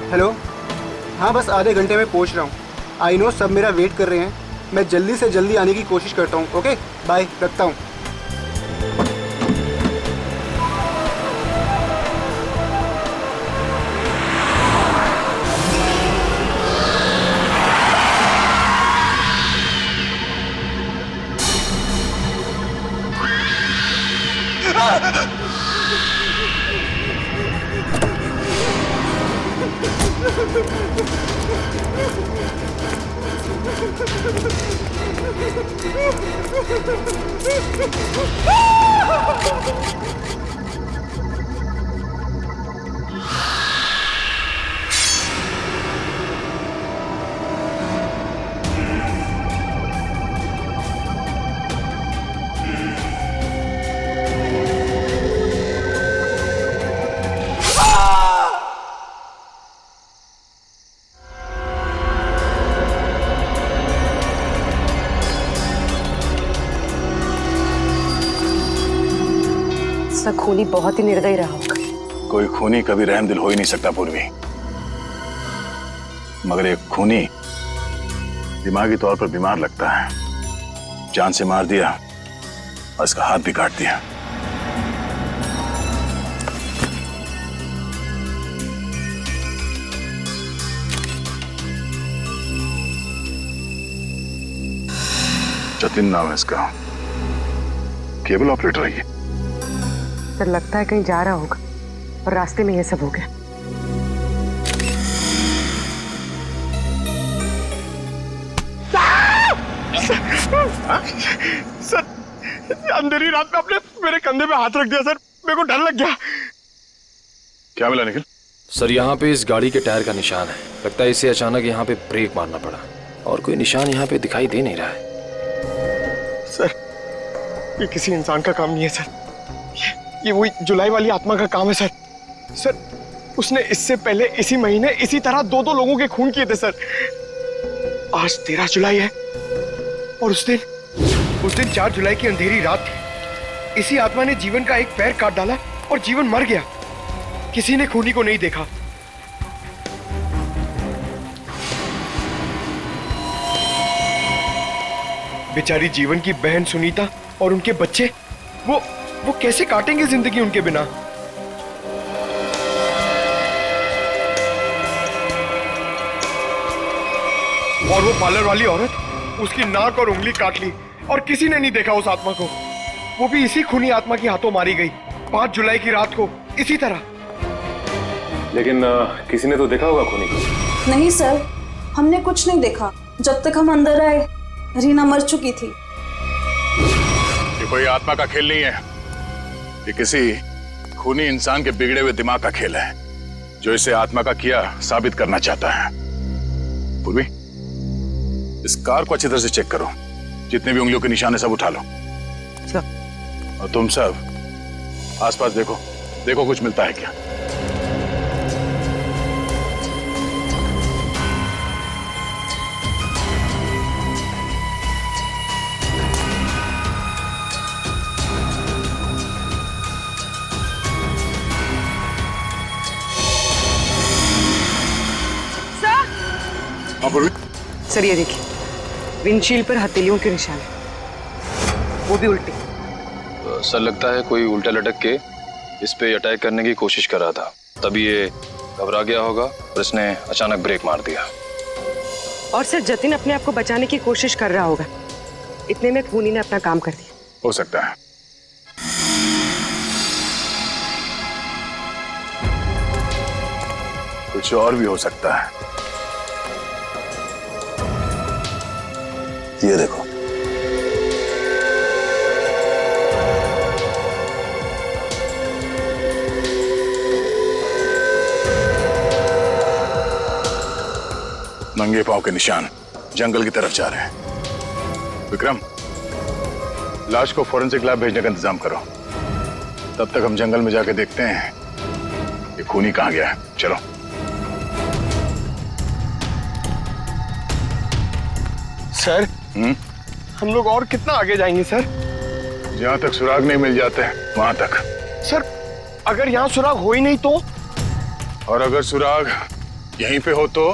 Hello. हाँ बस आधे घंटे में पहुंच रहा हूँ। आई नो सब मेरा वेट कर रहे हैं। मैं जल्दी से जल्दी आने की कोशिश करता हूँ। ओके बाय, रखता हूँ। खूनी बहुत ही निर्दयी रहा होगा। कोई खूनी कभी रहमदिल हो ही नहीं सकता पूर्वी, मगर एक खूनी दिमागी तौर पर बीमार लगता है। जान से मार दिया और इसका हाथ भी काट दिया। जतिन नाम है इसका, केबल ऑपरेटर है ये। सर लगता है कहीं जा रहा होगा और रास्ते में ये सब हो गया। सर अंधेरी रात में आपने मेरे कंधे पे हाथ रख दिया सर, मेरे को डर लग गया। क्या मिला निखिल? सर यहाँ पे इस गाड़ी के टायर का निशान है। लगता है इसे अचानक यहाँ पे ब्रेक मारना पड़ा और कोई निशान यहाँ पे दिखाई दे नहीं रहा है। सर ये किसी इंसान का काम नहीं है सर, ये वही जुलाई वाली आत्मा का काम है सर। सर उसने इससे पहले इसी महीने इसी तरह दो लोगों के खून किए थे सर। आज 13 जुलाई है और उस दिन 4 जुलाई की अंधेरी रात थी। इसी आत्मा ने जीवन का एक पैर काट डाला और जीवन मर गया। किसी ने खूनी को नहीं देखा। बेचारी जीवन की बहन सुनीता और उनके बच्चे, वो कैसे काटेंगे जिंदगी उनके बिना। और वो पार्लर वाली औरत, उसकी नाक और उंगली काट ली और किसी ने नहीं देखा उस आत्मा को। वो भी इसी खूनी आत्मा के हाथों मारी गई 5 जुलाई की रात को इसी तरह। लेकिन किसी ने तो देखा होगा खूनी को। नहीं सर, हमने कुछ नहीं देखा। जब तक हम अंदर आए रीना मर चुकी थी। ये कोई आत्मा का खेल नहीं है, ये किसी खूनी इंसान के बिगड़े हुए दिमाग का खेल है जो इसे आत्मा का किया साबित करना चाहता है। पूर्वी इस कार को अच्छी तरह से चेक करो, जितने भी उंगलियों के निशान है सब उठा लो। और तुम सब आसपास देखो कुछ मिलता है क्या। सर ये देखिए, विंडशील्ड पर हथेलियों के निशान है, वो भी उल्टे। सर लगता है कोई उल्टा लटक के इस पे अटैक करने की कोशिश कर रहा था, तभी ये घबरा गया होगा और इसने अचानक ब्रेक मार दिया। और सर जतिन अपने आप को बचाने की कोशिश कर रहा होगा, इतने में खूनी ने अपना काम कर दिया। हो सकता है। कुछ और भी हो सकता है। ये देखो, नंगे पांव के निशान जंगल की तरफ जा रहे हैं। विक्रम, लाश को फोरेंसिक लैब भेजने का इंतजाम करो। तब तक हम जंगल में जाके देखते हैं ये खूनी कहां गया है। चलो। सर हम लोग और कितना आगे जाएंगे सर? जहां तक सुराग नहीं मिल जाते वहां तक। सर अगर यहाँ सुराग हो ही नहीं तो? और अगर सुराग यहीं पे हो तो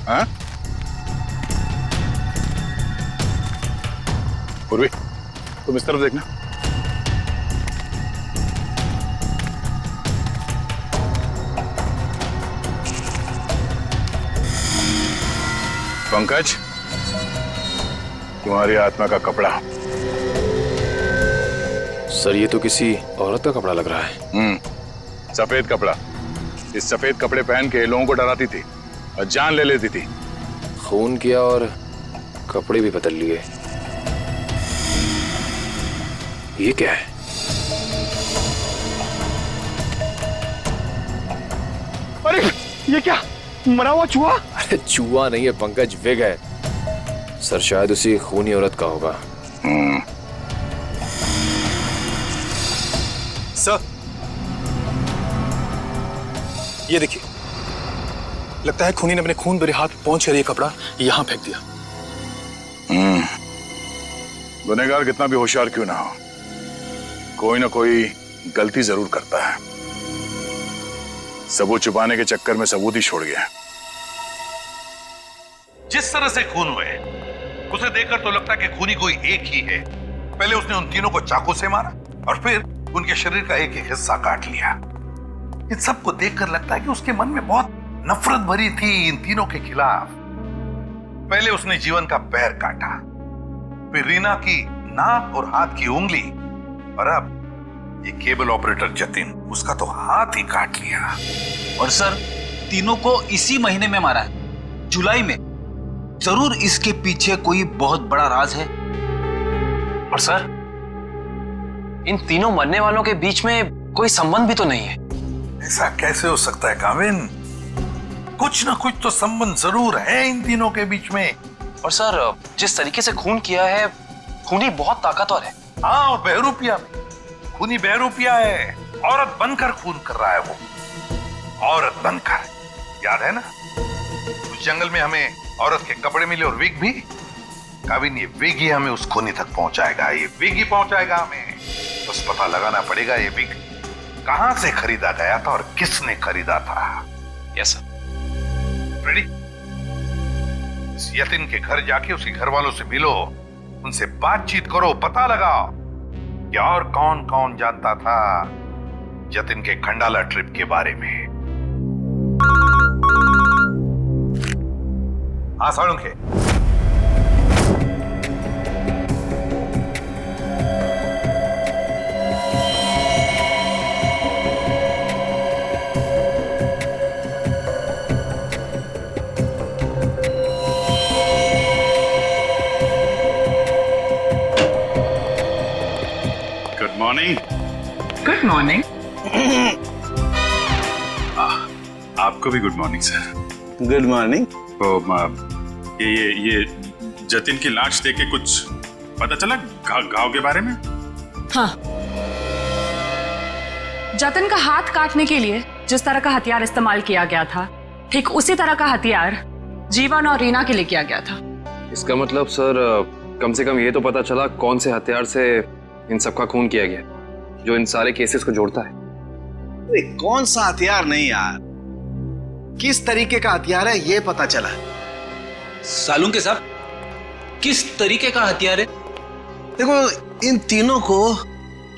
हाँ? पूर्वी, तुम इस तरफ देखना। पंकज, तुम्हारी आत्मा का कपड़ा। सर ये तो किसी औरत का कपड़ा लग रहा है। सफेद कपड़ा। इस सफेद कपड़े पहन के लोगों को डराती थी और जान ले लेती थी। खून किया और कपड़े भी बदल लिए। ये क्या है? अरे ये क्या, मरा हुआ चूहा? अरे चूहा नहीं है पंकज, विग है। सर शायद उसी खूनी औरत का होगा। सर, ये देखिए, लगता है खूनी ने अपने खून भरे हाथ पहुंच कर ये कपड़ा यहां फेंक दिया। गुनहगार कितना भी होशियार क्यों ना हो, कोई ना कोई गलती जरूर करता है। सबूत छुपाने के चक्कर में सबूत ही छोड़ गया। जिस तरह से खून हुए, उसे देखकर तो लगता है कि खूनी कोई एक ही है। पहले उसने उन तीनों को चाकू से मारा और फिर उनके शरीर का एक एक हिस्सा काट लिया। इन सबको देखकर लगता है कि उसके मन में बहुत नफरत भरी थी इन तीनों के खिलाफ। पहले उसने जीवन का पैर काटा, फिर रीना की नाक और हाथ की उंगली, और अब ये केबल ऑपरेटर जतिन, उसका तो हाथ ही काट लिया। और सर, तीनों को इसी महीने में मारा है, जुलाई में। जरूर इसके पीछे कोई बहुत बड़ा राज है। और सर, इन तीनों मरने वालों के बीच में कोई संबंध भी तो नहीं है। ऐसा कैसे हो सकता है काविन? कुछ ना कुछ तो संबंध जरूर है इन तीनों के बीच में। और सर, जिस तरीके से खून किया है, खूनी बहुत ताकतवर है। हाँ, और बहरूपिया में खूनी बहरूपिया है। औरत बनकर खून कर रहा है वो, औरत बनकर। याद है ना, उस जंगल में हमें औरत के कपड़े मिले और विग भी। काविन, ये विग ही हमें उस खूनी तक पहुंचाएगा। ये विग ही पहुंचाएगा हमें। बस पता लगाना पड़ेगा ये विग कहां से खरीदा गया था और किसने खरीदा था। Yes sir. रेडी? इस यतिन के घर जाके उसके घर वालों से मिलो, उनसे बातचीत करो, पता लगाओ कि और कौन कौन जानता था जतिन के खंडाला ट्रिप के बारे में। हाँ Salunkhe, good morning. Good morning. आपको भी good morning sir. Good morning. तो ये जतिन की लाश देख के कुछ पता चला घाव के बारे में? हाँ, जतिन का हाथ काटने के लिए जिस तरह का हथियार इस्तेमाल किया गया था, ठीक उसी तरह का हथियार जीवन और रीना के लिए किया गया था। इसका मतलब सर, कम से कम ये तो पता चला कौन से हथियार से इन सबका खून किया गया, जो इन सारे केसेस को जोड़ता है। अरे कौन सा हथियार नहीं यार, किस तरीके का हथियार है ये पता चला। सालुंखे साहब, किस तरीके का हथियार है? देखो, इन तीनों को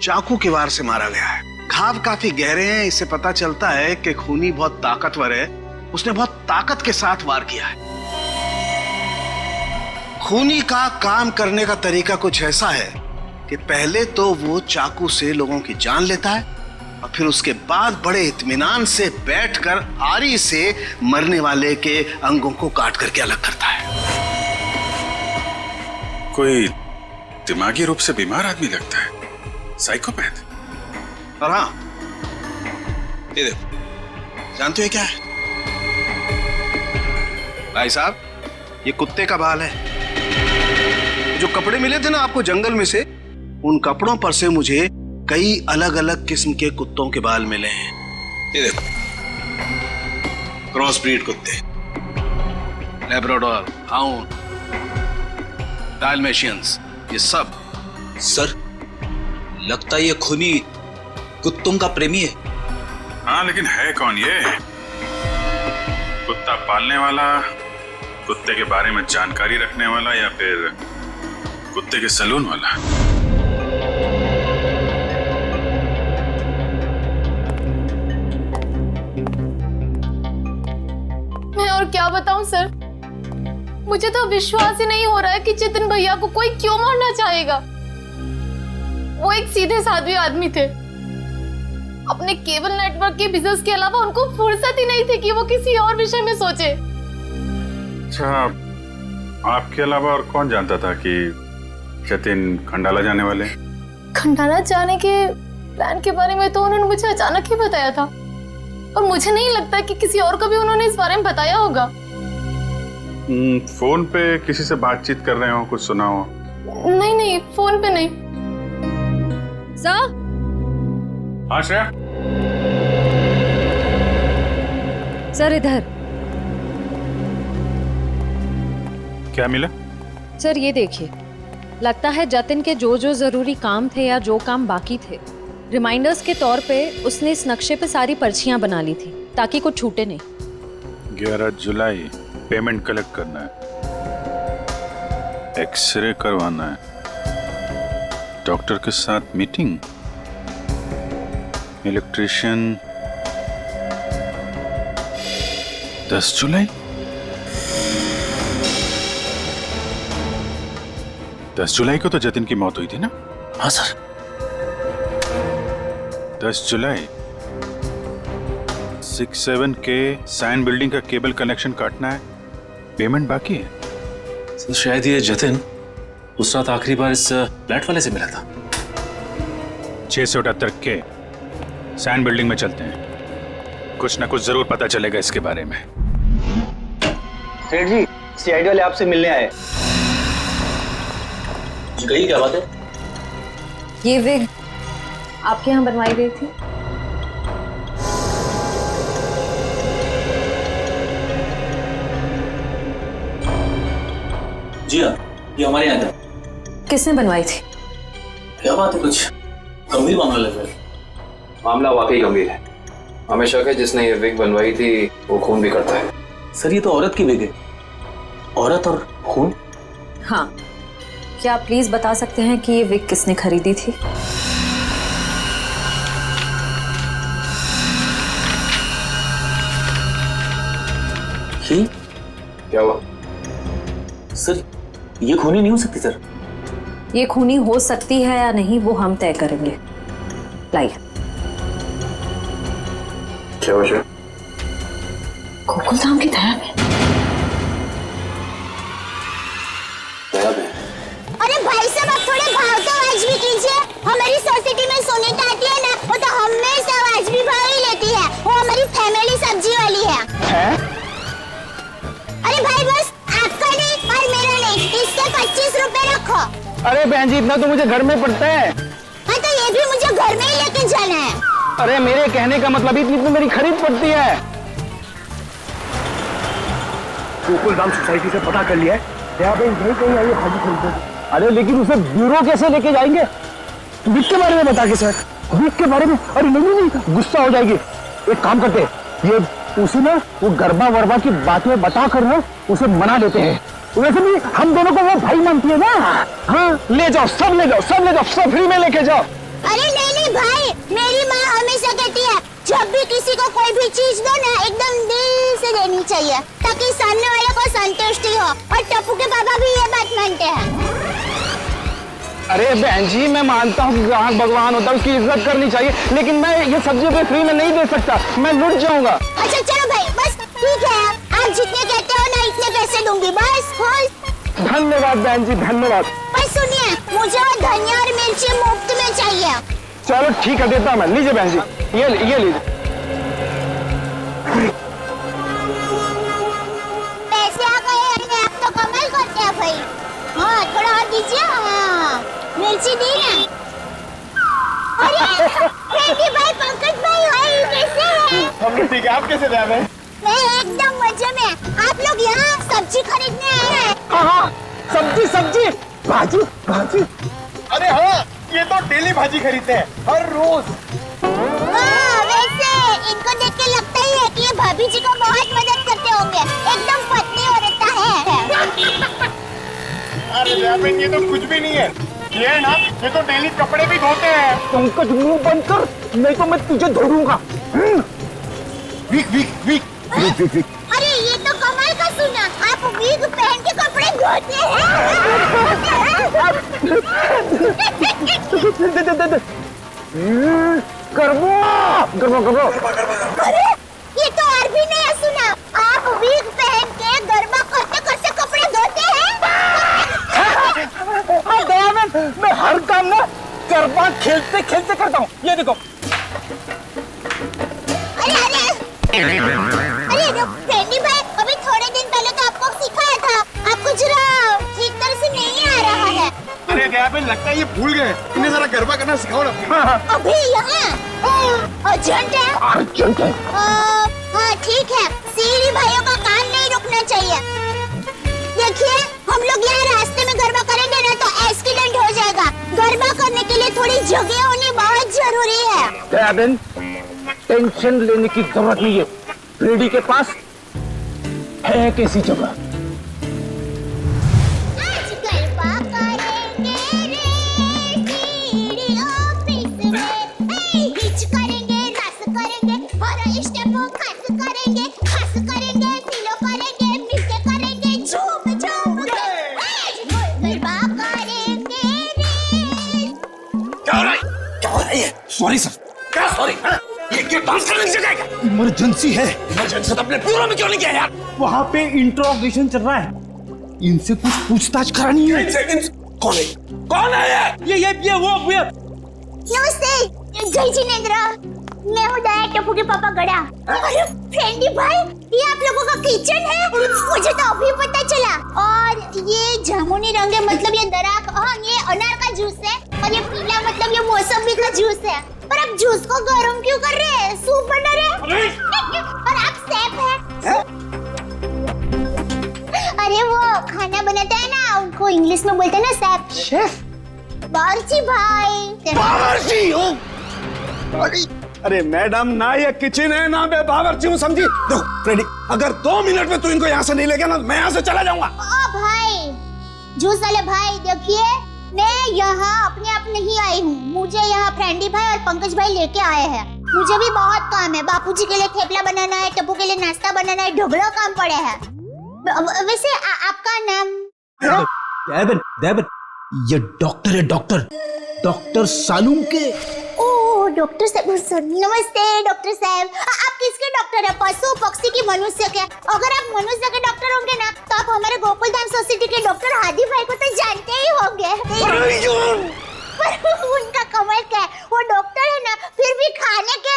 चाकू के वार से मारा गया है। घाव काफी गहरे हैं, इससे पता चलता है कि खूनी बहुत ताकतवर है। उसने बहुत ताकत के साथ वार किया है। खूनी का काम करने का तरीका कुछ ऐसा है कि पहले तो वो चाकू से लोगों की जान लेता है और फिर उसके बाद बड़े इत्मीनान से बैठकर आरी से मरने वाले के अंगों को काट करके अलग करता है। कोई दिमागी रूप से बीमार आदमी लगता है, साइकोपैथ। और हाँ, ये देखो, जानते हो क्या है भाई साहब? ये कुत्ते का बाल है। जो कपड़े मिले थे ना आपको जंगल में से, उन कपड़ों पर से मुझे कई अलग अलग किस्म के कुत्तों के बाल मिले हैं। ये देखो, क्रॉस ब्रीड कुत्ते, लैब्राडोर, हाउंड, डाल्मेशियंस, ये सब। सर, लगता है ये खूनी कुत्तों का प्रेमी है। हाँ, लेकिन है कौन ये? कुत्ता पालने वाला, कुत्ते के बारे में जानकारी रखने वाला, या फिर कुत्ते के सैलून वाला? मैं और क्या बताऊं सर, मुझे तो विश्वास ही नहीं हो रहा है कि जितिन भैया को कोई क्यों मारना चाहेगा। वो एक सीधे साधे आदमी थे। अपने केबल नेटवर्क के बिजनेस के अलावा उनको फुर्सत ही नहीं थी कि वो किसी और विषय में सोचे। अच्छा, आपके अलावा और कौन जानता था कि जतिन खंडाला जाने वाले? खंडाला जाने के प्लान के बारे में तो उन्होंने मुझे अचानक ही बताया था, और मुझे नहीं लगता कि किसी और को भी उन्होंने इस बारे में बताया होगा। फोन पे किसी से बातचीत कर रहे हो, कुछ सुना हो? नहीं नहीं, फोन पे नहीं। सर? हाँ श्रेया? सर इधर। क्या मिला? सर ये देखिए, लगता है जतिन के जो जो जरूरी काम थे या जो काम बाकी थे, रिमाइंडर्स के तौर पे उसने इस नक्शे पे सारी पर्चियां बना ली थी ताकि कुछ छूटे नहीं। 11 जुलाई पेमेंट कलेक्ट करना है, एक्सरे करवाना है, डॉक्टर के साथ मीटिंग, इलेक्ट्रिशियन 10 जुलाई। 10 जुलाई को तो जतिन की मौत हुई थी ना? हाँ सर। 10 जुलाई 67 के साइन बिल्डिंग का केबल कनेक्शन काटना है, पेमेंट बाकी है। सर शायद ये जतिन उस रात आखिरी बार इस फ्लैट वाले से मिला था। 678 के साइन बिल्डिंग में चलते हैं, कुछ ना कुछ जरूर पता चलेगा इसके बारे में। सेठ जी, सीआईडी वाले आपसे मिलने आए। कही क्या बात है? ये विग आपके यहाँ बनवाई गई थी? जी हाँ, ये हमारे यहाँ था। किसने बनवाई थी? क्या बात है, कुछ गंभीर मामला लग रहा है। मामला वाकई गंभीर है। हमें शक है जिसने ये विग बनवाई थी वो खून भी करता है। सर ये तो औरत की विग है। औरत और खून? हाँ, क्या आप प्लीज बता सकते हैं कि ये विग किसने खरीदी थी? क्या हुआ? सर ये खूनी नहीं हो सकती सर। ये खूनी हो सकती है या नहीं वो हम तय करेंगे। लाइए। क्या वजह? गोकुल धाम की दया में। दया में? अरे भाई साहब, आप थोड़े भाव तो आवाज भी कीजिए। हमारी सोसाइटी में सुनीता आती है ना, वो तो हमेशा आवाज भी भाव ही लेती है। वो हमारी फैमिली सब्जी वाली है? अरे भाई बस आपका नहीं और मेरा नहीं, इसके 25 रुपए रखो। अरे बहन जी, इतना तो मुझे घर में पड़ता है। हाँ तो ये भी मुझे घर में ही लेके जाना है। अरे मेरे कहने का मतलब इतनी तो मेरी खरीद पड़ती है। गोकुल धाम सोसाइटी से पता कर लिया है, यहाँ पे यही कहीं आई है भाजी खरीदने। अरे लेकिन उसे ब्यूरो कैसे लेके जाएंगे? विक के बारे में बता के सर। विक के बारे में? अरे नहीं, गुस्सा हो जाएगी। एक काम करते हैं, ये उसे ना वो गरबा वरबा की बातें बता कर ना उसे मना लेते हैं। वैसे भी हम दोनों को वो भाई मानती है ना। हाँ ले जाओ, सब ले जाओ, सब ले जाओ, सब फ्री में लेके जाओ। अरे नहीं भाई, मेरी माँ हमेशा कहती है जब भी किसी को कोई भी चीज दो ना एकदम दिल से देनी चाहिए ताकि सामने वाले को संतुष्टि हो। और टप्पू के पापा भी ये बात मानते हैं। अरे बहन जी, मैं मानता हूँ कि ग्राहक भगवान होता है, उसकी इज्जत करनी चाहिए, लेकिन मैं ये सब्जी पे फ्री में नहीं दे सकता, मैं लुट जाऊंगा। अच्छा चलो भाई, बस ठीक है, आप जितने कहते हो ना इतने पैसे दूंगी, बस खुश। धन्यवाद बहन जी, धन्यवाद। पर सुनिए, मुझे वो धनिया और मिर्ची मुफ्त में चाहिए। चलो ठीक है, देता हूँ मैं। लीजिए बहन जी, ये लीजिए। पैसे आ गए, आप तो कमाल करते हैं भाई। हाँ थोड़ा और दीजिए। हाँ मिर्ची दी ना। अरे फ्रेंडी भाई, पंकज भाई कैसे हैं? हम ठीक है, आप कैसे हैं? मैं एकदम मजे में। आप लोग यहाँ सब्जी खरीदने आए हैं? हाँ, सब्जी भाजी। अरे हाँ, ये तो डेली भाजी खरीदते हैं, हर रोज। हाँ, वैसे इनको देख के लगता ही है कि ये भाभी जी को बहुत मदद करते होंगे, एकदम पतली औरत है। अरे जैबिन, ये तो कुछ भी नहीं है। ये है ना, ये तो डेली कपड़े भी धोते हैं। पंकज मुंह बंद कर, नहीं तो मैं तुझे धोऊंगा। Week week week week week week. अरे ये तो कमाल का सुना, आप विग पहन के कपड़े धोते हैं। करबो करबो करबो। अरे ये तो और भी नया सुना, आप विग पहन के गरबा करते करते कपड़े धोते हैं। मैं हर काम ना गरबा खेलते खेलते करता हूँ। ये देखो। अरे फ्रेंडी भाई, अभी थोड़े दिन पहले तो आपको सिखाया था, आपको जरा ठीक तरह से नहीं आ रहा है। अरे जैबिन, लगता है ये भूल गए। इन्हें जरा गरबा करना सिखाओ ना। अभी यहाँ अर्जेंट है। अर्जेंट है। हाँ ठीक है, सीढ़ी भाइयों का काम नहीं रुकना चाहिए। देखिए, हम लोग यहाँ रास्ते में गरबा करेंगे ना तो एक्सीडेंट हो जाएगा। गरबा करने के लिए थोड़ी जगह होनी बहुत जरूरी है। जैबिन, टेंशन लेने की जरूरत नहीं है। फ्रेडी के पास है कैसी जगह। आज गरबा करेंगे रे सीढ़ी ऑफिस में, हिच करेंगे, रस करेंगे और स्टेप खस करेंगे, सिलो करेंगे, मिलके करेंगे, झूम झूम के गरबा करेंगे रे। क्या हो रहा है? Sorry sir. क्या सॉरी? ये डांस करने की जगह है क्या? इमरजेंसी है। इमरजेंसी तो अपने ब्यूरो में क्यों नहीं किया यार? वहाँ पे इंट्रोगेशन चल रहा है, इनसे कुछ पूछताछ करानी है। कौन है? कौन है ये? वो नमस्ते, जय जिनेंद्र। मैं हूँ दया टप्पू के पापा गड़ा। अरे फ्रेंडी भाई, ये आप लोगों का किचन है? मुझे तो अभी पता चला। और ये जामुनी रंग है, मतलब ये दराक, हाँ ये अनार का जूस है। और ये पीला मतलब ये मौसमी का जूस है। पर आप जूस को गर्म क्यों कर रहे हैं? सूप बना रहे हैं? और आप शेफ हैं? अरे वो खाना बनाता है ना, उनको इंग्लिश में बोलते हैं ना शेफ। शेफ? बावर्ची भाई। बावर्ची हो? अरे मैडम, ना ये किचन है ना मैं बावर्ची हूँ, समझी? देखो फ्रेडी, अगर 2 मिनट में तू इनको यहाँ से नहीं ले गया ना, मैं यहाँ से चला जाऊंगा। ओ भाई, जूस वाले भाई, देखिए मैं यहाँ अपने आप नहीं आई हूँ। मुझे यहाँ फ्रेंडी भाई और पंकज भाई लेके आए हैं। मुझे भी बहुत काम है। बापूजी के लिए थेपला बनाना है, टप्पू के लिए नाश्ता बनाना है, ढोबलो काम पड़े हैं। वैसे आपका नाम? देवन, ये डॉक्टर है, डॉक्टर सालूम के। ओह डॉक्टर साहब, नमस्ते डॉक्टर साहब। आप किसके डॉक्टर है? पशु पक्षी की मनुष्य के? अगर आप मनुष्य के डॉक्टर होंगे ना तो आप हमारे गोकुल धाम सोसाइटी के डॉक्टर हादी भाई को तो जानते ही होंगे। उनका कमाल क्या है, वो डॉक्टर है ना फिर भी खाने के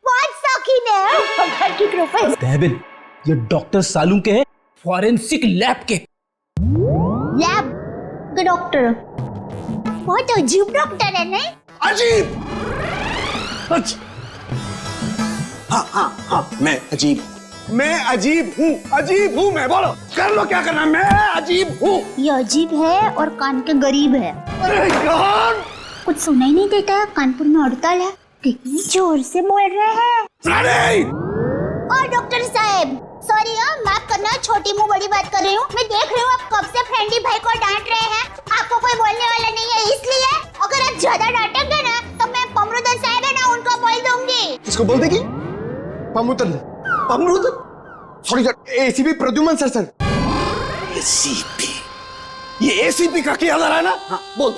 बहुत शौकीन है। भगवान की कृपा है। देवन, ये डॉक्टर सालूम के है, फॉरेंसिक लैब के। लैब के डॉक्टर? बहुत अजीब डॉक्टर है नहीं? अजीब? हाँ, मैं अजीब हूँ, मैं बोलो कर लो क्या करना, मैं अजीब हूँ। ये अजीब है और कान के गरीब है। अरे यार, कुछ सुनाई नहीं देता है, कानपुर में हड़ताल है। कितनी जोर से बोल रहे हैं। और डॉक्टर साहब सॉरी, माफ करना, छोटी मुंह बड़ी बात कर रही हूँ। मैं देख रही हूँ आप कब से फ्रेंडी भाई को डांट रहे हैं। आपको कोई बोलने वाला नहीं है, इसलिए अगर आप ज्यादा डांटेंगे ना तो मैं पमरुदन साहब है ना उनको बोल दूंगी। किसको बोल देगी? पमरुदन? Sorry sir, ACP Pradyuman sir. ACP? ये एसीपी का क्या है ना? हाँ, बोल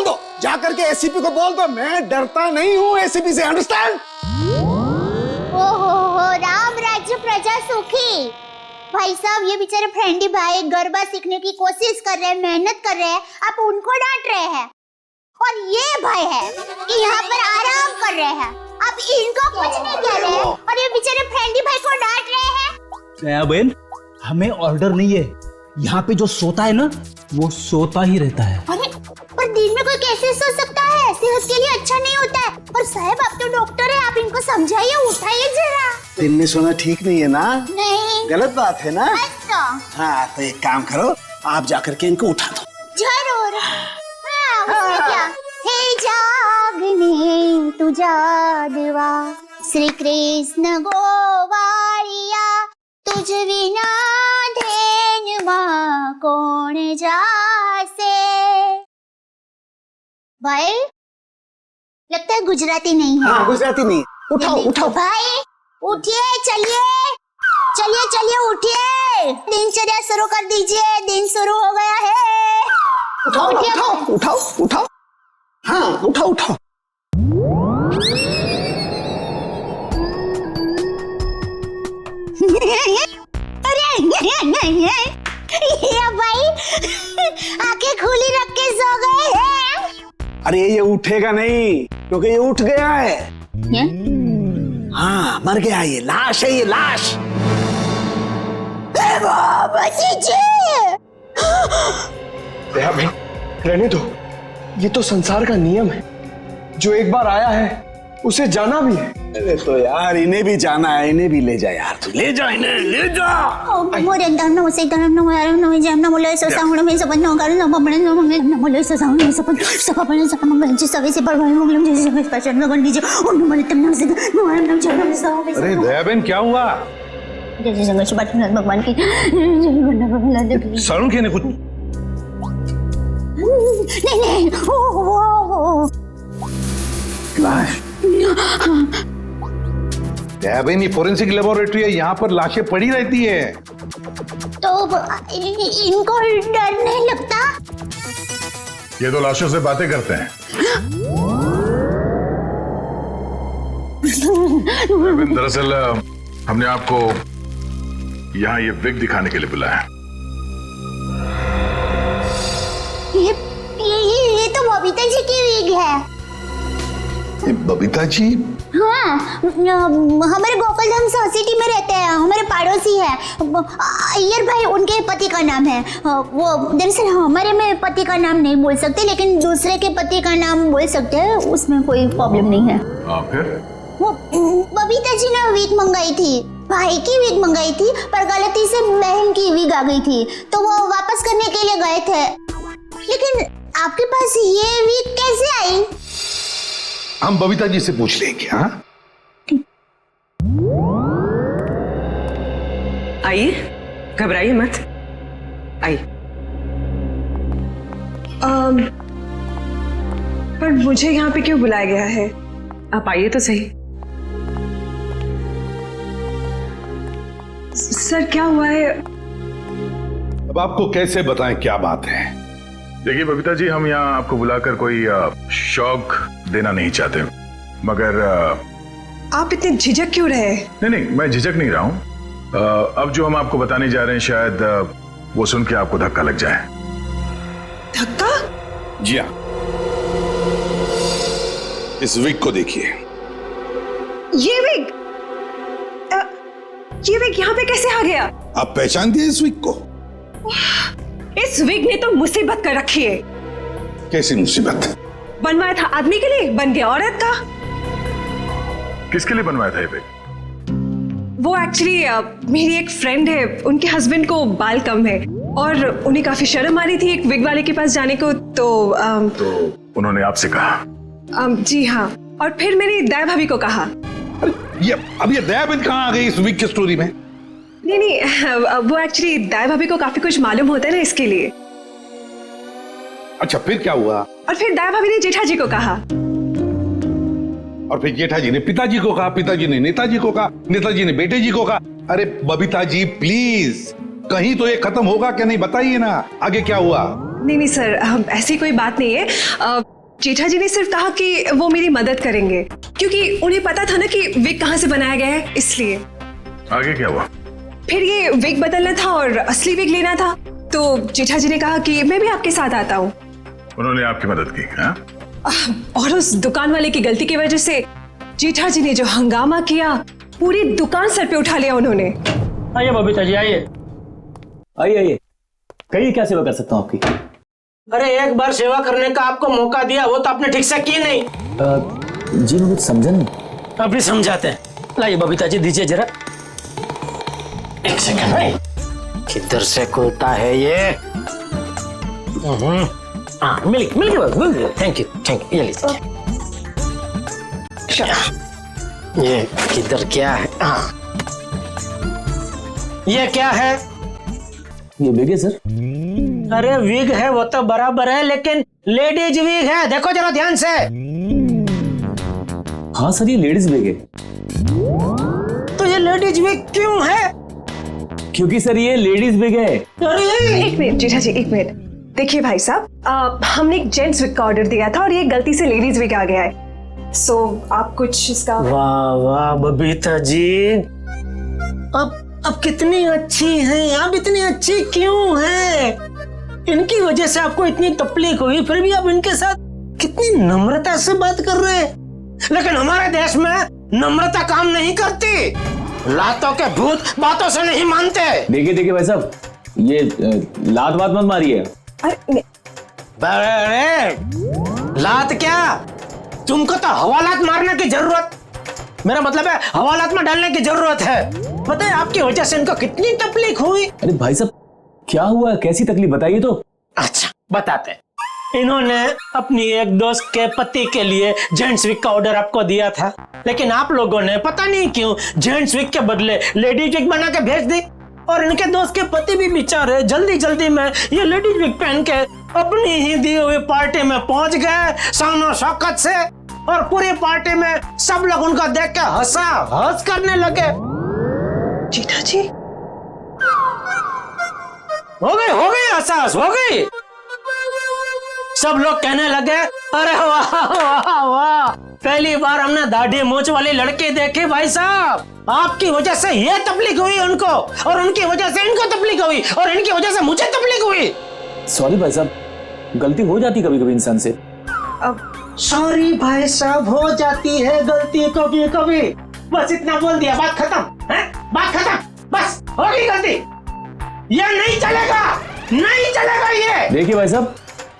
दो, जा करके एसीपी को बोल दो, मैं डरता नहीं हूँ एसीपी से, अंडरस्टैंड? ओहो, राम राज्य प्रजा सुखी। भाई साहब, ये बेचारे फ्रेंडी भाई गरबा सीखने की कोशिश कर रहे हैं, मेहनत कर रहे हैं, आप उनको डांट रहे हैं। और ये भाई है कि यहाँ पर आराम कर रहे हैं, आप इनको कुछ नहीं कह रहे हैं और ये बेचारे फ्रेंडी भाई को डांट रहे हैं। बहन, हमें ऑर्डर नहीं है, यहाँ पे जो सोता है ना वो सोता ही रहता है। अरे पर दिन में कोई कैसे सो सकता है? सेहत के लिए अच्छा नहीं होता है। और साहब आप तो डॉक्टर है, आप इनको समझाइए, उठाइए जरा। दिन में सोना ठीक नहीं है ना? नहीं, गलत बात है ना? अच्छा। हाँ, तो एक काम करो, आप जाकर के इनको उठा दो। जरूर। हाँ, उसमें क्या? हे जागने तू जागवा, श्री कृष्ण गोवारिया तू तुझ विना धेनुमा कोण जासे। भाई लगता है गुजराती नहीं है। हाँ गुजराती नहीं। उठाओ उठाओ भाई उठिए, चलिए चलिए चलिए उठिए, दिनचर्या शुरू कर दीजिए, दिन शुरू हो गया है। उठाओ उठाओ उठाओ उठाओ, हाँ उठाओ उठाओ। अरे ये भाई आंखें खुली रख के सो गए हैं। अरे ये उठेगा नहीं क्योंकि ये उठ गया है। हाँ मर गया, ये लाश है, ये लाश। रहने दो, ये तो संसार का नियम है, जो एक बार आया है उसे जाना भी है। अरे तो यार इन्हें भी जाना है, इन्हें भी ले जा यार, तू ले जा इन्हें, ले जा। मोरे दम न उसे दम न यार न जम न मोले सो साउंड में सब न कर न बमणे न मंगे न मोले सो साउंड में सब बने सब मंगल जी सवे से पर मंगलम जी से स्पेशल लगन दीजिए उन मोले तम न से न आरम न जम न सब। अरे दयाबेन क्या हुआ? जैसे संघर्ष बात भगवान की सारुण के ने कुछ नहीं वो लाश। दयाबेन ये फोरेंसिक लेबोरेटरी है, यहाँ पर लाशें पड़ी रहती है। तो इनको डर नहीं लगता? ये तो लाशों से बातें करते हैं। दरअसल हमने आपको यहाँ ये विग दिखाने के लिए बुलाया। ये तो बबीता जी की विग है। ये बबीता जी? हाँ, हमारे गोकुलधाम सोसाइटी में रहते हैं, हमारे पड़ोसी है। अय्यर भाई उनके पति का नाम है। वो दरअसल हमारे में पति का नाम नहीं बोल सकते, लेकिन दूसरे के पति का नाम बोल सकते हैं, उसमें कोई प्रॉब्लम नहीं है। फिर वो बबीता जी ने विग मंगाई थी, भाई की विग मंगाई थी, पर गलती से बहन की विग आ गई थी, तो वो वापस करने के लिए गए थे। लेकिन आपके पास ये विग कैसे आई? हम बबीता जी से पूछ लेंगे। हाँ आइए, घबराइए मत, आइए। पर मुझे यहाँ पे क्यों बुलाया गया है? आप आइए तो सही। सर क्या हुआ है? अब आपको कैसे बताएं क्या बात है? देखिए बबीता जी, हम यहाँ आपको बुलाकर कोई शौक देना नहीं चाहते, मगर आप इतने झिझक क्यों रहे? नहीं, मैं झिझक नहीं रहा हूँ। अब जो हम आपको बताने जा रहे हैं, शायद वो सुन के आपको धक्का लग जाए। धक्का? जी हाँ, इस विग को देखिए। ये विग यहाँ पे कैसे आ गया? आप पहचान दिए इस विग को? इस विग ने तो मुसीबत कर रखी है। कैसी मुसीबत? बनवाया था आदमी के लिए, बन गया औरत का। किसके लिए बनवाया था ये विग? वो एक्चुअली मेरी एक फ्रेंड है, उनके हस्बैंड को बाल कम है और उन्हें काफी शर्म आ रही थी एक विग वाले के पास जाने को, तो उन्होंने आपसे कहा? जी हाँ, और फिर मेरी दया भाभी को कहा। अब ये दयाबेन कहाँ आ गई इस विग की स्टोरी में? नहीं, वो एक्चुअली दया भाभी को काफी कुछ मालूम होता है ना, इसके लिए। अच्छा फिर क्या हुआ? और फिर दया भाभी ने जेठा जी को कहा, और फिर जेठा जी ने पिताजी को कहा, पिताजी ने नेताजी को कहा, नेताजी ने बेटे जी को कहा। अरे बबीता जी प्लीज, कहीं तो ये खत्म होगा क्या नहीं, बताइए ना आगे क्या हुआ? नहीं सर, ऐसी कोई बात नहीं है। जेठा जी ने सिर्फ कहा कि वो मेरी मदद करेंगे, क्योंकि उन्हें पता था ना कि विग कहाँ से बनाया गया है, इसलिए। आगे क्या हुआ? फिर ये विग बदलना था और असली विग लेना था, तो जेठा जी ने कहा कि मैं भी आपके साथ आता हूँ। उन्होंने आपकी मदद की? हाँ? और उस दुकान वाले की गलती की वजह से जेठा जी ने जो हंगामा किया, पूरी दुकान सर पे उठा लिया उन्होंने। आइए बबीता जी, आइए आइए, कहिए क्या सेवा कर सकता हूँ आपकी? अरे एक बार सेवा करने का आपको मौका दिया, वो तो आपने ठीक से की नहीं। जी मैं कुछ समझा नहीं। अभी समझाते हैं, लाइए बबीता जी दीजिए जरा। एक सेकंड भाई, किधर से खुलता है ये? मिल गया, थैंक यू, ये लीजिए। ये किधर क्या है? हाँ ये क्या है? ये विग है सर। अरे विग है वो तो बराबर है, लेकिन लेडीज विग है, देखो जरा ध्यान से। हाँ सर, ये लेडीज विग है। तो ये लेडीज विग क्यों है? क्योंकि सर ये लेडीज विग है। एक मिनट जेठा जी, एक मिनट। देखिए भाई साहब, हमने एक जेंट्स विग का ऑर्डर दिया था और ये गलती से लेडीज विग आ गया है। सो आप कुछ इसका। वाह वाह बबीता जी, अब कितनी अच्छी हैं आप, इतनी अच्छी क्यों हैं? इनकी वजह से आपको इतनी तकलीफ हुई, फिर भी आप इनके साथ कितनी नम्रता से बात कर रहे हैं। लेकिन हमारे देश में नम्रता काम नहीं करती, लातों के भूत बातों से नहीं मानते। देखिए भाई साहब, ये लात बात मत मारिए। अरे लात क्या, तुमको तो हवालात मारने की जरूरत, मेरा मतलब है हवालात में डालने की जरूरत है। पता है आपकी वजह से इनको कितनी तकलीफ हुई। अरे भाई साहब क्या हुआ, कैसी तकलीफ बताइए तो। अच्छा बताते हैं। इन्होंने अपनी एक दोस्त के पति के लिए जेंट्स विग का ऑर्डर आपको दिया था, लेकिन आप लोगों ने पता नहीं क्यों जेंट्स विग के बदले लेडीज विग बना के भेज दी। और इनके दोस्त के पति भी बेचारे जल्दी जल्दी में ये लेडीज विग पहन के अपनी ही दी हुई पार्टी में पहुंच गए शानो शौकत से, और पूरी पार्टी में सब लोग उनको देख के हंस करने लगे। जेठा जी हो गई एहसास हो गई। सब लोग कहने लगे अरे वाह वाह वाह, पहली बार हमने दाढ़ी मूंछ वाली लड़की देखी भाई साहब। आपकी वजह से ये तकलीफ हुई उनको, और उनकी वजह से इनको तकलीफ हुई, और इनकी वजह से मुझे तकलीफ हुई। सॉरी भाई साहब, गलती हो जाती कभी कभी इंसान से। सॉरी भाई साहब, हो जाती है गलती कभी कभी, बस इतना बोल दिया, बात खत्म है, बात खत्म, बस हो गई गलती। ये नहीं चलेगा, नहीं चलेगा ये। देखिए भाई साहब,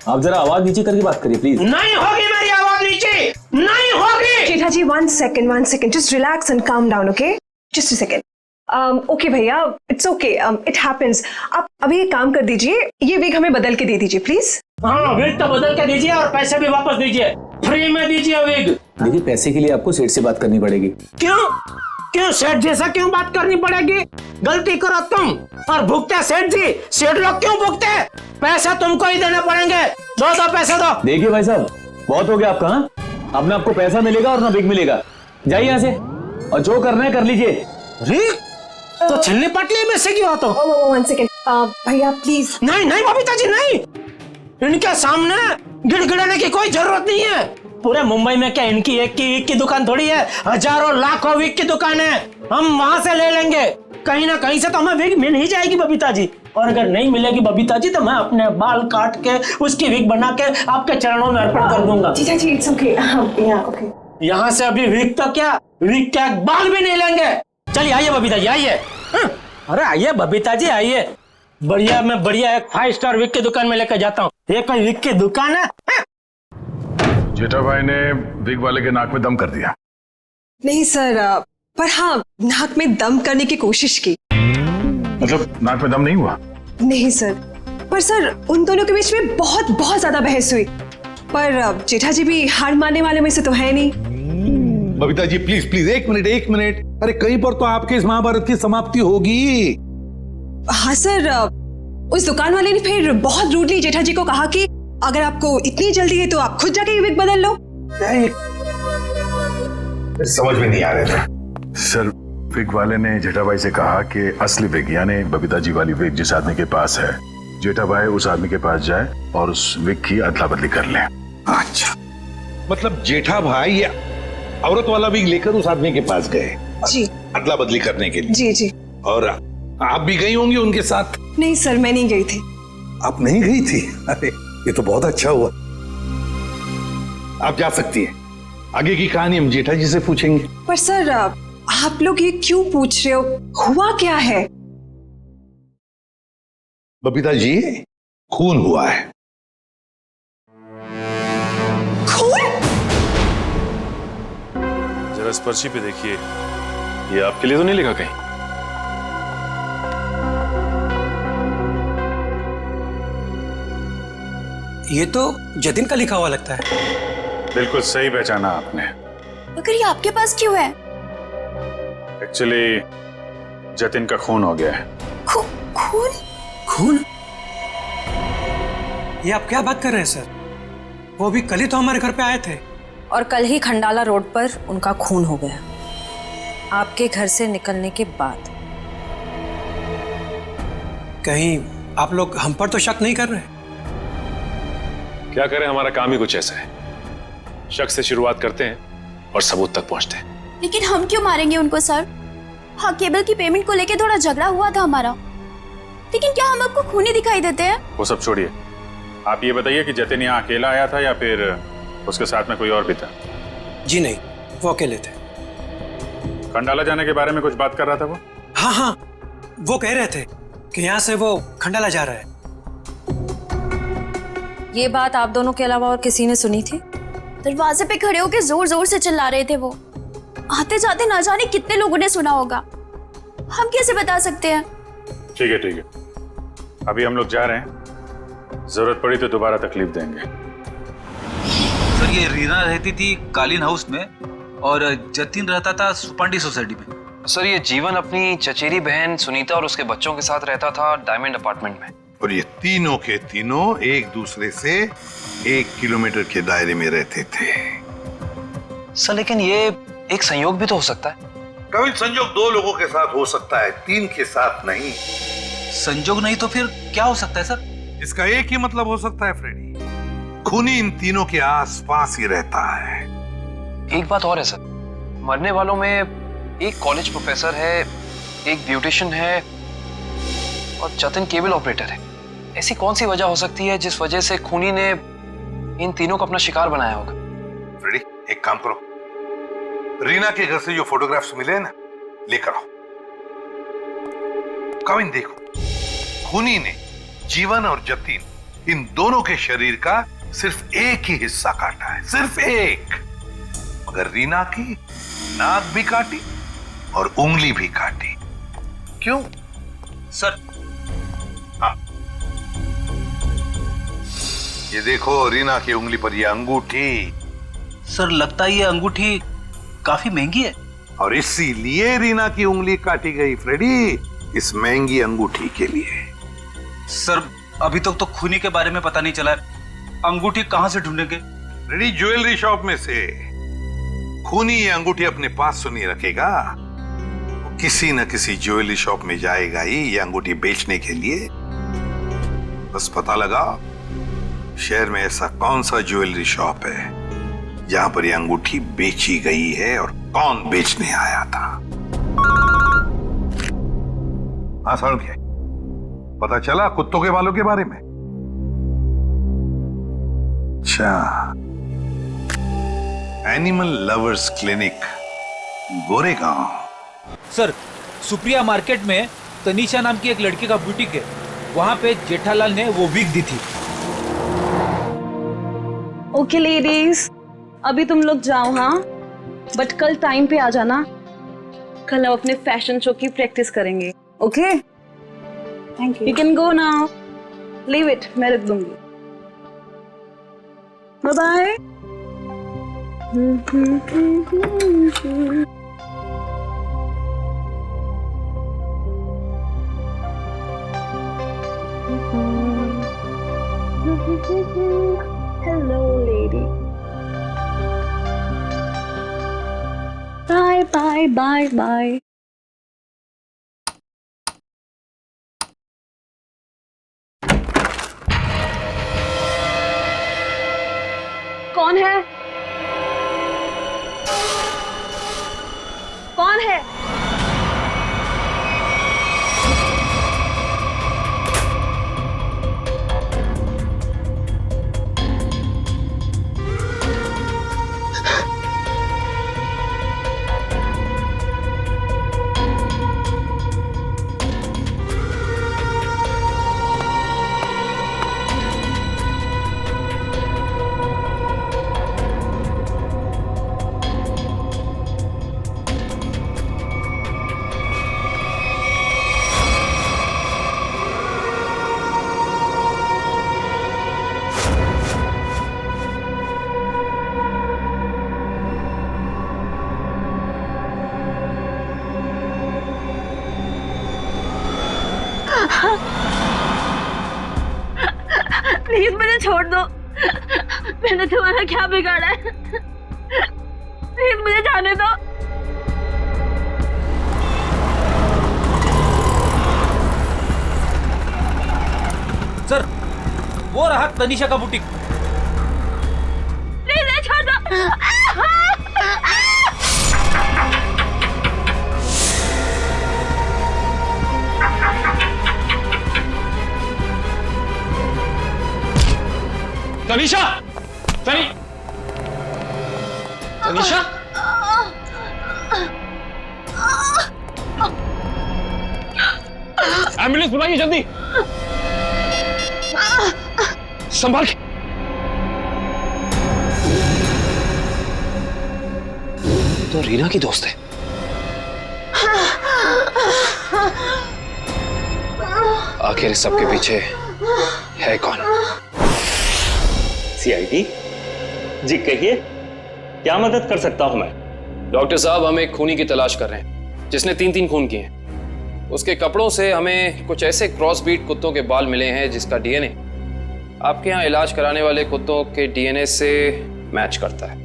आप जरा आवाज नीचे करके बात करिए प्लीज। नहीं होगी मेरी आवाज नीचे, नहीं होगी। जेठा जी one second, just relax and calm down, okay? Just a second. Okay भैया, इट्स ओके, इट हैपेंस। आप अभी एक काम कर दीजिए, ये विग हमें बदल के दे दीजिए प्लीज। हाँ विग तो बदल के दीजिए, और पैसे भी वापस दीजिए, फ्री में दीजिए विग। देखिए पैसे के लिए आपको सेठ से बात करनी पड़ेगी। क्यों सेठ जैसा क्यों बात करनी पड़ेगी? गलती करो तुम और भुगते सेठ जी, सेठ लोग क्यों भुगते? पैसा तुमको ही देने पड़ेंगे, दो पैसे दो। देखिए भाई साहब, बहुत हो गया आपका। हाँ, अब ना आपको पैसा मिलेगा और ना विग मिलेगा, जाइए यहाँ से, और जो करना है कर लीजिए। तो छिलनी पटली में से क्यों तो? वन सेकेंड भैया प्लीज। नहीं बबीता जी नहीं, इनके सामने गिड़गिड़ाने की कोई जरूरत नहीं है। पूरे मुंबई में क्या इनकी एक की विग की दुकान थोड़ी है, हजारों लाखों विग की दुकान है, हम वहां से ले लेंगे। कहीं ना कहीं से तो हमें विग मिल ही जाएगी बबीता जी, और अगर नहीं मिलेगी बबीता जी तो मैं अपने बाल काट के उसकी विग बना के आपके चरणों में अर्पण कर दूंगा। जीजा जी इट्स ओके, ओके। यहाँ से अभी विग तो क्या, विग क्या बाल भी नहीं लेंगे। चलिए आइए बबीता जी आइए। अरे आइए बबीता जी आइए, बढ़िया मैं बढ़िया एक 5 स्टार विग की दुकान में लेकर जाता हूँ। ये कोई विग की दुकान है? जेठा भाई ने विग वाले के नाक में दम कर दिया। नहीं सर, पर हाँ नाक में दम करने की कोशिश की। मतलब नाक में दम नहीं हुआ? नहीं सर, पर सर उन दोनों के बीच में बहुत ज्यादा बहस हुई, पर जेठा जी भी हार मानने वाले में से तो है नहीं। बबीता जी प्लीज एक मिनट, अरे कहीं पर तो आपके इस महाभारत की समाप्ति होगी। हाँ सर, उस दुकान वाले ने फिर बहुत रूडली जेठा जी को कहा कि अगर आपको इतनी जल्दी है तो आप खुद जाके विग बदल लो। समझ में नहीं आ रहा था सर। विग वाले ने जेठा भाई से कहा कि असली विग यानी बबीता जी वाली विग जिस आदमी के पास है, जेठा भाई उस आदमी के पास जाए और उस विग की अदला बदली कर ले। अच्छा, मतलब जेठा भाई ये औरत वाला विग लेकर उस आदमी के पास गए जी, अदला बदली करने के लिए। जी। और आप भी गई होंगी उनके साथ? नहीं सर, मैं नहीं गई थी। आप नहीं गई थी? अरे ये तो बहुत अच्छा हुआ। आप जा सकती हैं, आगे की कहानी हम जेठा जी से पूछेंगे। पर सर आप लोग ये क्यों पूछ रहे हो, हुआ क्या है? बबीता जी खून हुआ है। खून? जरा इस पर्ची पे देखिए, ये आपके लिए तो नहीं लिखा कहीं? ये तो जतिन का लिखा हुआ लगता है। बिल्कुल सही पहचाना आपने। मगर ये आपके पास क्यों है? एक्चुअली जतिन का खून हो गया है। खून? खून? ये आप क्या बात कर रहे हैं सर? वो भी कल ही तो हमारे घर पे आए थे। और कल ही खंडाला रोड पर उनका खून हो गया, आपके घर से निकलने के बाद। कहीं आप लोग हम पर तो शक नहीं कर रहे? क्या करें, हमारा काम ही कुछ ऐसा है। शक से शुरुआत करते हैं और सबूत तक पहुंचते हैं। लेकिन हम क्यों मारेंगे उनको सर? हाँ, केबल की पेमेंट को लेके थोड़ा झगड़ा हुआ था हमारा, लेकिन क्या हम आपको खूनी दिखाई देते हैं? वो सब छोड़िए, आप ये बताइए कि जतिन यहाँ अकेला आया था या फिर उसके साथ में कोई और भी था? जी नहीं, वो अकेले थे। खंडाला जाने के बारे में कुछ बात कर रहा था वो? हाँ हाँ, वो कह रहे थे कि यहाँ से वो खंडाला जा रहा है। ये बात आप दोनों के अलावा और किसी ने सुनी थी? दरवाजे पे खड़े होकर जोर जोर से चिल्ला रहे थे वो। आते जाते ना जाने कितने लोगों ने सुना होगा, हम कैसे बता सकते हैं? ठीक है ठीक है, अभी हम लोग जा रहे हैं, जरूरत पड़ी तो दोबारा तकलीफ देंगे। सर, ये रीना रहती थी कालीन हाउस में और जतिन रहता था सुपांडी सोसाइटी में। सर, ये जीवन अपनी चचेरी बहन सुनीता और उसके बच्चों के साथ रहता था डायमंड अपार्टमेंट में। और ये तीनों के तीनों एक दूसरे से 1 किलोमीटर के दायरे में रहते थे। सर, लेकिन ये एक संयोग भी तो हो सकता है। कभी संयोग 2 लोगों के साथ हो सकता है, 3 के साथ नहीं। संयोग नहीं तो फिर क्या हो सकता है सर? इसका एक ही मतलब हो सकता है फ्रेडी, खूनी इन तीनों के आसपास ही रहता है। एक बात और है सर, मरने वालों में एक कॉलेज प्रोफेसर है, एक ब्यूटिशियन है और जतिन केबल ऑपरेटर है। ऐसी कौन सी वजह हो सकती है जिस वजह से खूनी ने इन तीनों को अपना शिकार बनाया होगा? फ्रेडी, एक काम करो, रीना के घर से जो फोटोग्राफ्स मिले हैं ना, लेकर आओ। कविन देखो, खूनी ने जीवन और जतिन इन दोनों के शरीर का सिर्फ एक ही हिस्सा काटा है, सिर्फ एक। मगर रीना की नाक भी काटी और उंगली भी काटी। क्यों सर? हाँ, ये देखो रीना की उंगली पर ये अंगूठी। सर, लगता है ये अंगूठी काफी महंगी है। और इसीलिए रीना की उंगली काटी गई फ्रेडी, इस महंगी अंगूठी के लिए। सर, अभी तक तो खूनी के बारे में पता नहीं चला है, अंगूठी कहां से ढूंढेंगे? फ्रेडी, ज्वेलरी शॉप में से। खूनी ये अंगूठी अपने पास तो नहीं रखेगा, वो किसी न किसी ज्वेलरी शॉप में जाएगा ही ये अंगूठी बेचने के लिए। बस पता लगा शहर में ऐसा कौन सा ज्वेलरी शॉप है जहां पर ये अंगूठी बेची गई है और कौन बेचने आया था। हाँ समझ गया, पता चला कुत्तों के बालों के बारे में। अच्छा, animal lovers clinic, Goregaon. Sir, Supriya market में तनीषा नाम की एक लड़की का बुटीक है, वहां पे जेठालाल ने वो विग दी थी। ओके लेडीज, अभी तुम लोग जाओ, हाँ, बट कल टाइम पे आ जाना। कल हम अपने फैशन शो की प्रैक्टिस करेंगे। Okay, thank you. You can go now, leave it, मैं रख दूंगी। Bye bye. Hello, lady. Bye, bye, bye, bye. कौन है? कौन है? प्लीज मुझे छोड़ दो। मैंने तुम्हारा क्या बिगाड़ा है? प्लीज मुझे जाने दो। सर, वो रहा तनीषा का बुटीक। प्लीज छोड़ दो। तनीषा, तनीषा, एम्बुलेंस बुलाइए जल्दी। संभाल के। तो रीना की दोस्त है। आखिर इस सबके पीछे है कौन? सीआईडी जी, कहिए क्या मदद कर सकता हूं मैं? डॉक्टर साहब, हम एक खूनी की तलाश कर रहे हैं जिसने 3 खून किए हैं। उसके कपड़ों से हमें कुछ ऐसे क्रॉस ब्रीड कुत्तों के बाल मिले हैं जिसका डीएनए आपके यहाँ इलाज कराने वाले कुत्तों के डीएनए से मैच करता है।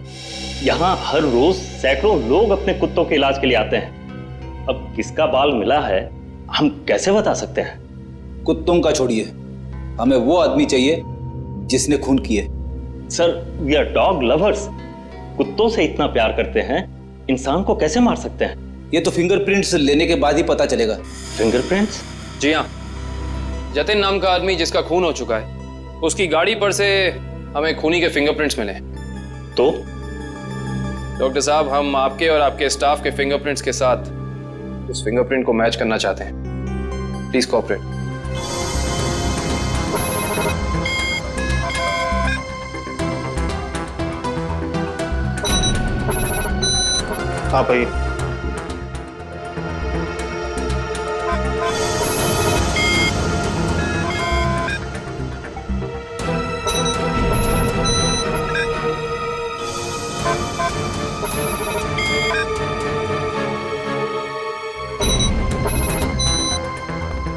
यहाँ हर रोज सैकड़ों लोग अपने कुत्तों के इलाज के लिए आते हैं। अब किसका बाल मिला है हम कैसे बता सकते हैं? कुत्तों का छोड़िए, हमें वो आदमी चाहिए जिसने खून किए। Sir, we are dog lovers. कुत्तों से इतना प्यार करते हैं, इंसान को कैसे मार सकते हैं? ये तो फिंगरप्रिंट्स लेने के बाद ही पता चलेगा। फिंगरप्रिंट्स? जी हाँ, जतिन नाम का आदमी जिसका खून हो चुका है, उसकी गाड़ी पर से हमें खूनी के फिंगरप्रिंट्स मिले। तो डॉक्टर साहब, हम आपके और आपके स्टाफ के फिंगरप्रिंट्स के साथ उस फिंगरप्रिंट को मैच करना चाहते हैं। Please cooperate. हाँ भाई।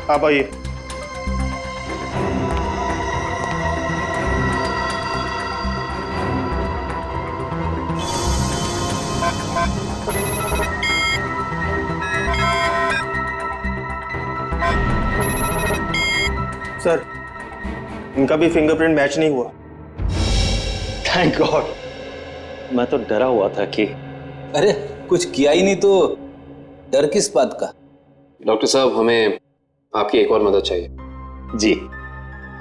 हाँ भाई। सर, इनका भी फिंगरप्रिंट मैच नहीं हुआ। Thank God. मैं तो डरा हुआ था कि अरे कुछ किया ही नहीं तो डर किस बात का? डॉक्टर साहब, हमें आपकी एक और मदद चाहिए। जी।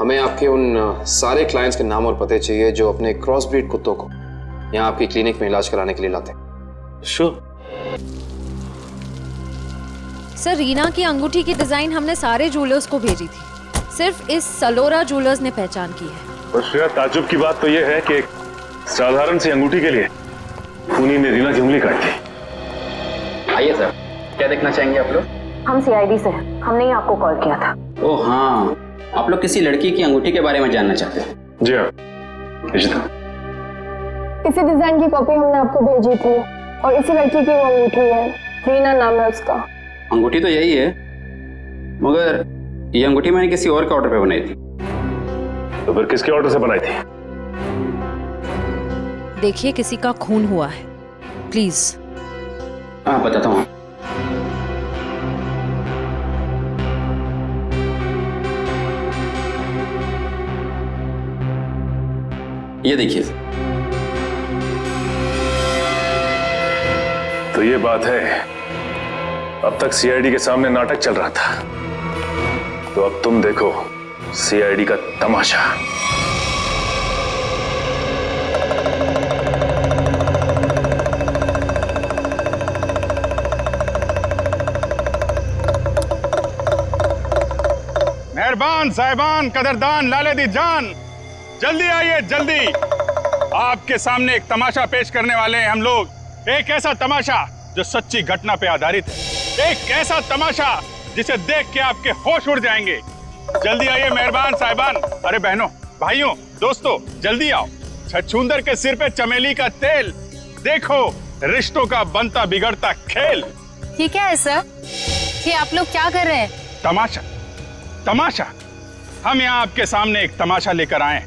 हमें आपके उन सारे क्लाइंट्स के नाम और पते चाहिए जो अपने क्रॉस ब्रीड कुत्तों को यहाँ आपकी क्लिनिक में इलाज कराने के लिए लाते हैं। श्योर। सर, रीना की अंगूठी की डिजाइन हमने सारे ज्वेलर्स को भेजी थी, सिर्फ इस सलोरा ज्वेलर्स ने पहचान की है। और श्रेया, ताज्जुब की बात तो यह है कि एक साधारण सी अंगूठी के लिए खूनी ने रीना की उंगली काट दी। आइए सर, क्या देखना चाहेंगे आप लोग? हम सीआईडी से हैं, हमने ही आपको कॉल किया था। ओह हाँ, आप लोग किसी लड़की की अंगूठी के बारे में जानना चाहते हैं? जी हाँ। इसी डिजाइन की कॉपी हमने आपको भेजी थी और इसी लड़की की वो अंगूठी है, रीना नाम है उसका। अंगूठी तो यही है, मगर ये अंगूठी मैंने किसी और के ऑर्डर पे बनाई थी। तो फिर किसके ऑर्डर से बनाई थी? देखिए, किसी का खून हुआ है, प्लीज। हाँ, बताता हूँ। ये देखिए। तो ये बात है, अब तक सीआईडी के सामने नाटक चल रहा था, तो अब तुम देखो सीआईडी का तमाशा। मेहरबान साहिबान, कदरदान, लाले दी जान, जल्दी आइए जल्दी। आपके सामने एक तमाशा पेश करने वाले हैं हम लोग। एक ऐसा तमाशा जो सच्ची घटना पे आधारित है, एक ऐसा तमाशा जिसे देख के आपके होश उड़ जाएंगे। जल्दी आइए मेहरबान साहिबान। अरे बहनों, भाइयों, दोस्तों, जल्दी आओ। छछूंदर के सिर पे चमेली का तेल, देखो रिश्तों का बनता बिगड़ता खेल। ठीक है सर, ये आप लोग क्या कर रहे हैं? तमाशा, तमाशा, हम यहाँ आपके सामने एक तमाशा लेकर आए।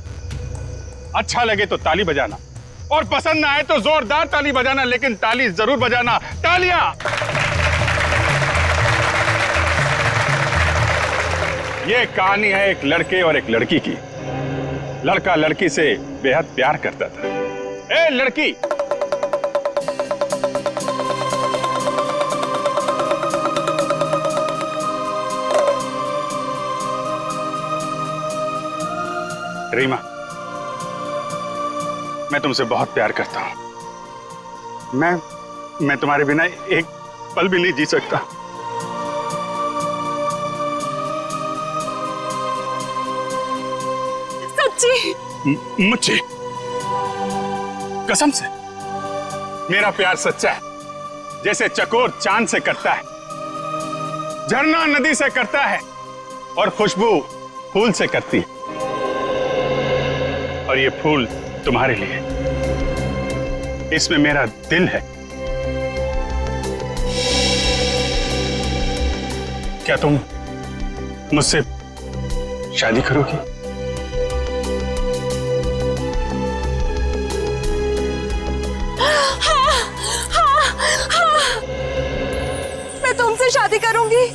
अच्छा लगे तो ताली बजाना और पसंद ना आए तो जोरदार ताली बजाना, लेकिन ताली जरूर बजाना। तालियां। ये कहानी है एक लड़के और एक लड़की की। लड़का लड़की से बेहद प्यार करता था। ए लड़की, रीमा, मैं तुमसे बहुत प्यार करता हूं। मैं तुम्हारे बिना एक पल भी नहीं जी सकता। सच्ची? मुझे कसम से मेरा प्यार सच्चा है, जैसे चकोर चांद से करता है, झरना नदी से करता है और खुशबू फूल से करती है। और ये फूल तुम्हारे लिए, इसमें मेरा दिल है। क्या तुम मुझसे शादी करोगी? मैं तुमसे शादी करूंगी।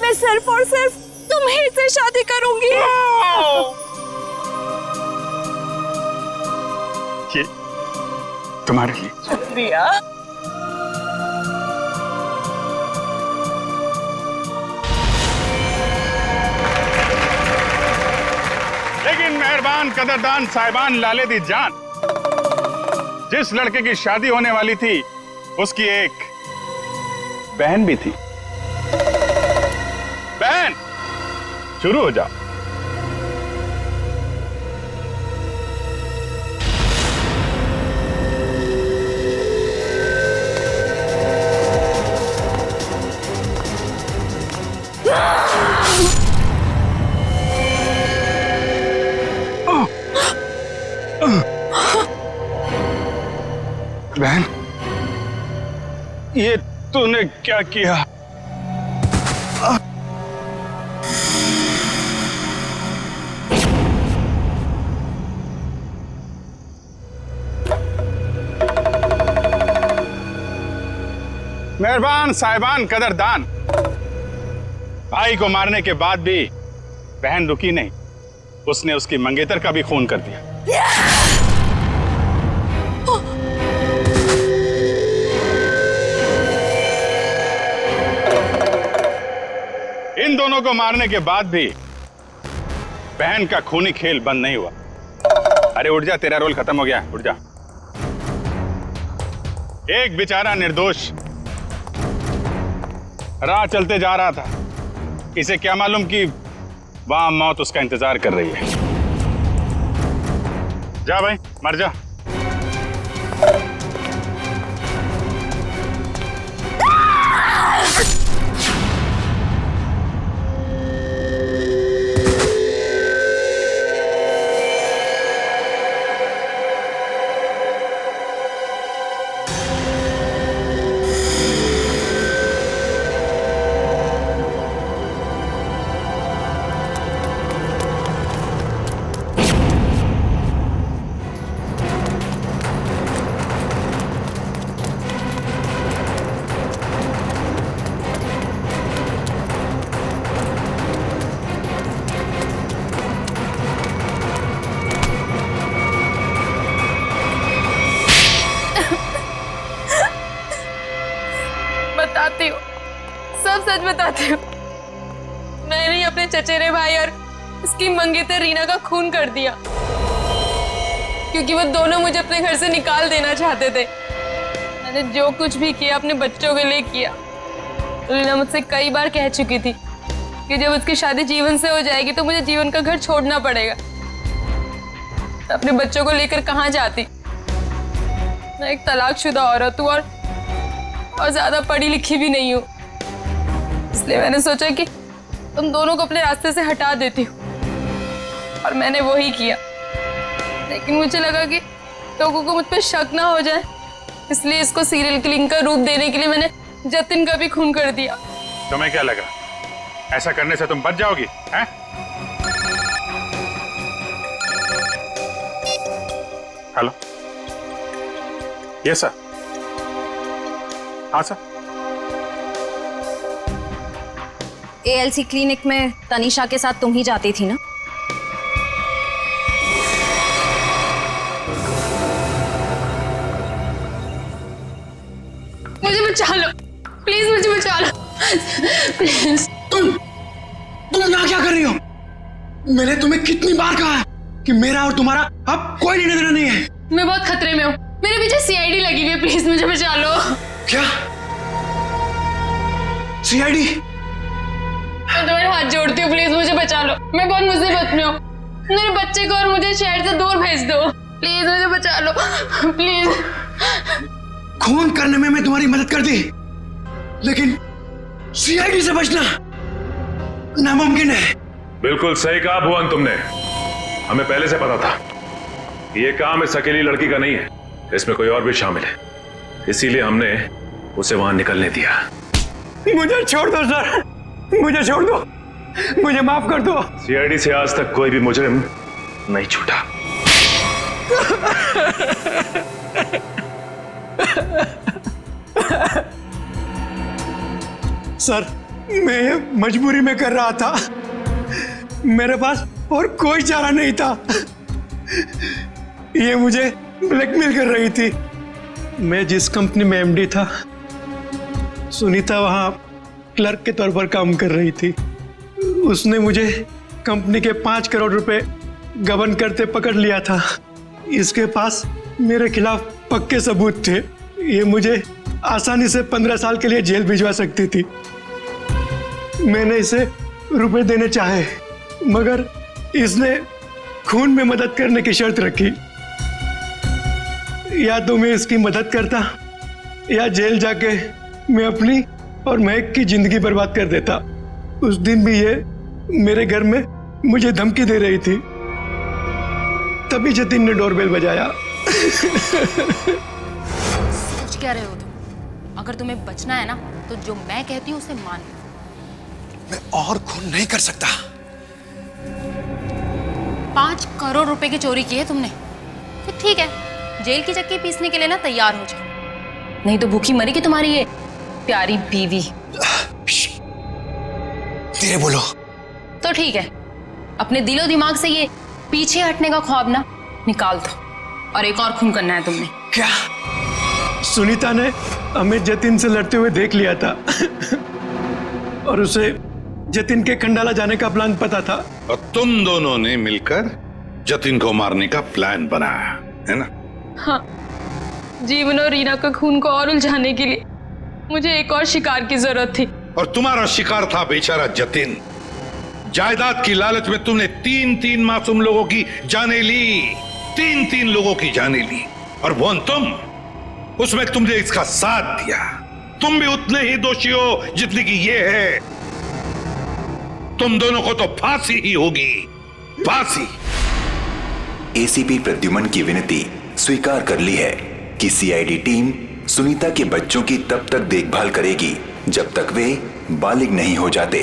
मैं सिर्फ और सिर्फ तुम्हीं से शादी करूंगी। ये तुम्हारे लिए। शुक्रिया। लेकिन मेहरबान कदरदान साहिबान लाले दी जान, जिस लड़के की शादी होने वाली थी उसकी एक बहन भी थी। बहन, शुरू हो जाओ। बहन, ये तूने क्या किया? मेहरबान साहिबान कदरदान, भाई को मारने के बाद भी बहन रुकी नहीं, उसने उसकी मंगेतर का भी खून कर दिया। इन दोनों को मारने के बाद भी बहन का खूनी खेल बंद नहीं हुआ। अरे उठ जा, तेरा रोल खत्म हो गया, उठ जा। एक बेचारा निर्दोष राह चलते जा रहा था, इसे क्या मालूम कि वहां मौत उसका इंतजार कर रही है। जा भाई, मर जा। बताती हूँ, सब सच बताती हूँ। मैंने ही अपने चचेरे भाई और उसकी मंगेतर रीना का खून कर दिया, क्योंकि वो दोनों मुझे अपने घर से निकाल देना चाहते थे। मैंने जो कुछ भी किया अपने बच्चों के लिए किया। रीना मुझसे कई बार कह चुकी थी कि जब उसकी शादी जीवन से हो जाएगी तो मुझे जीवन का घर छोड़ना पड़ेगा। तो अपने बच्चों को लेकर कहाँ जाती? मैं एक तलाकशुदा औरत हूँ और ज्यादा पढ़ी लिखी भी नहीं हूँ, इसलिए मैंने सोचा कि तुम दोनों को अपने रास्ते से हटा देती हूँ, और मैंने वही किया। लेकिन मुझे लगा कि लोगों को मुझ पर शक ना हो जाए, इसलिए इसको सीरियल किलिंग का रूप देने के लिए मैंने जतिन का भी खून कर दिया। तुम्हें क्या लगा ऐसा करने से तुम बच जाओगी? हैं? Hello, yes sir. हाँ सर। ALC क्लिनिक में तनीषा के साथ तुम ही जाती थी ना? मुझे बचा लो प्लीज, मुझे बचा लो प्लीज। तुम यहाँ क्या कर रही हो? मैंने तुम्हें कितनी बार कहा है कि मेरा और तुम्हारा अब कोई लेना देना नहीं है। मैं बहुत खतरे में हूँ, मेरे पीछे CID लगी हुई है, प्लीज मुझे बचा लो। क्या CID? मैं तुम्हारे हाथ जोड़ती हूँ, प्लीज मुझे बचा लो, मैं बहुत मुसीबत में हूँ। मेरे बच्चे को और मुझे शहर से दूर भेज दो, प्लीज मुझे बचा लो प्लीज। खून करने में मैं तुम्हारी मदद कर दी, लेकिन CID से बचना नामुमकिन है। बिल्कुल सही कहा भुवन तुमने। हमें पहले से पता था कि ये काम इस अकेली लड़की का नहीं है, इसमें कोई और भी शामिल है, इसीलिए हमने उसे वहां निकलने दिया। मुझे छोड़ दो सर, मुझे छोड़ दो, मुझे माफ कर दो। CID से आज तक कोई भी मुजरिम नहीं छूटा। सर, मैं ये मजबूरी में कर रहा था, मेरे पास और कोई चारा नहीं था। ये मुझे ब्लैकमेल कर रही थी। मैं जिस कंपनी में MD था, सुनीता वहां क्लर्क के तौर पर काम कर रही थी। उसने मुझे कंपनी के 5 करोड़ रुपए गबन करते पकड़ लिया था। इसके पास मेरे खिलाफ पक्के सबूत थे। ये मुझे आसानी से 15 साल के लिए जेल भिजवा सकती थी। मैंने इसे रुपए देने चाहे, मगर इसने खून में मदद करने की शर्त रखी। या तो मैं इसकी मदद करता या जेल जाके मैं अपनी और महक की जिंदगी बर्बाद कर देता। उस दिन भी ये मेरे घर में मुझे धमकी दे रही थी। तभी जतिन ने डोरबेल बजाया। सोच क्या रहे हो तुम? अगर तुम्हें बचना है ना तो जो मैं कहती हूँ उसे मान लो। मैं और खून नहीं कर सकता। 5 करोड़ रुपए की चोरी की है तुमने, तो ठीक है, जेल की चक्की पीसने के लिए ना तैयार हो जाओ, नहीं तो भूखी मरेगी तुम्हारी ये प्यारी बीवी। धीरे बोलो। तो ठीक है, अपने दिलो दिमाग से ये पीछे हटने का ख्वाब ना निकाल दो, और एक और खून करना है तुमने। क्या? सुनीता ने हमें जतिन से लड़ते हुए देख लिया था और उसे जतिन के खंडाला जाने का प्लान पता था। और तुम दोनों ने मिलकर जतिन को मारने का प्लान बनाया है ना? हाँ, जीवन और रीना का खून को और उलझाने के लिए मुझे एक और शिकार की जरूरत थी। और तुम्हारा शिकार था बेचारा जतिन। जायदाद की लालच में तुमने 3-3 मासूम लोगों की जानें ली, 3-3 लोगों की जानें ली। और वो तुम, उसमें तुमने इसका साथ दिया। तुम भी उतने ही दोषी हो जितनी कि ये है। तुम दोनों को तो फांसी ही होगी, फांसी। ACP प्रद्युमन की विनती स्वीकार कर ली है कि CID टीम सुनीता के बच्चों की तब तक देखभाल करेगी जब तक वे बालिग नहीं हो जाते।